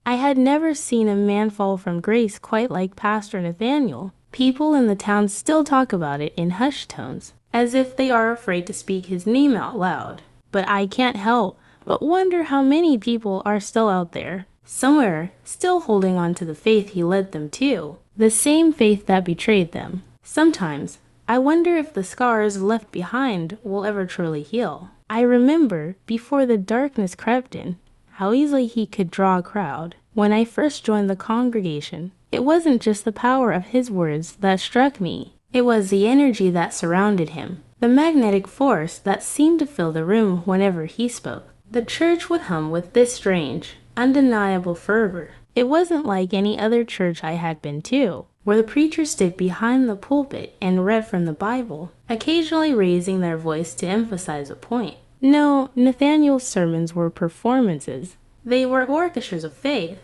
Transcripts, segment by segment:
I had never seen a man fall from grace quite like Pastor Nathaniel. People in the town still talk about it in hushed tones, as if they are afraid to speak his name out loud. But I can't help but wonder how many people are still out there, somewhere, still holding on to the faith he led them to, the same faith that betrayed them. Sometimes, I wonder if the scars left behind will ever truly heal. I remember, before the darkness crept in, how easily he could draw a crowd. When I first joined the congregation, it wasn't just the power of his words that struck me. It was the energy that surrounded him, the magnetic force that seemed to fill the room whenever he spoke. The church would hum with this strange, undeniable fervor. It wasn't like any other church I had been to, where the preacher stood behind the pulpit and read from the Bible, occasionally raising their voice to emphasize a point. No, Nathaniel's sermons were performances. They were orchestras of faith.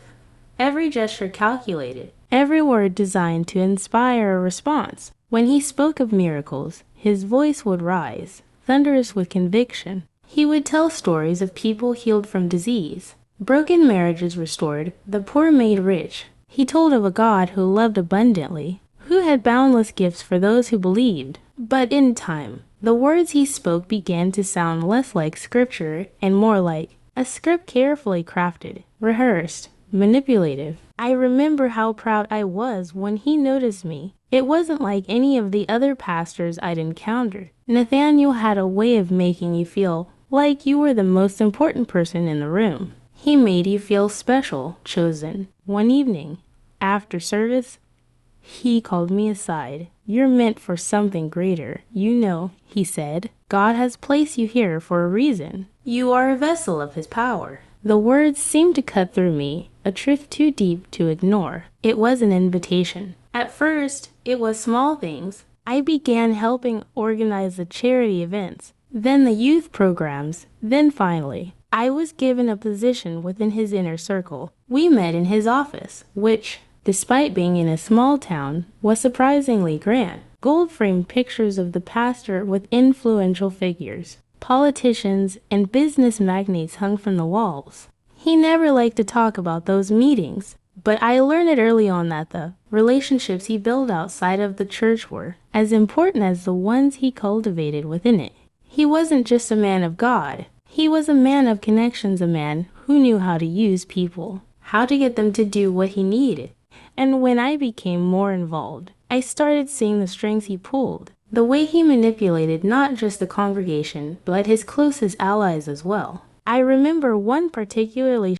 Every gesture calculated, every word designed to inspire a response. When he spoke of miracles, his voice would rise, thunderous with conviction. He would tell stories of people healed from disease, broken marriages restored, the poor made rich. He told of a God who loved abundantly, who had boundless gifts for those who believed. But in time, the words he spoke began to sound less like scripture and more like a script carefully crafted, rehearsed, manipulative. I remember how proud I was when he noticed me. It wasn't like any of the other pastors I'd encountered. Nathaniel had a way of making you feel like you were the most important person in the room. He made you feel special, chosen. One evening, after service, he called me aside. "You're meant for something greater. You know," he said. "God has placed you here for a reason. You are a vessel of his power." The words seemed to cut through me, a truth too deep to ignore. It was an invitation. At first, it was small things. I began helping organize the charity events, then the youth programs, then finally, I was given a position within his inner circle. We met in his office, which, despite being in a small town, was surprisingly grand. Gold-framed pictures of the pastor with influential figures, politicians, and business magnates hung from the walls. He never liked to talk about those meetings, but I learned it early on that the relationships he built outside of the church were as important as the ones he cultivated within it. He wasn't just a man of God. He was a man of connections, a man who knew how to use people, how to get them to do what he needed. And when I became more involved, I started seeing the strings he pulled, the way he manipulated not just the congregation, but his closest allies as well. I remember one particularly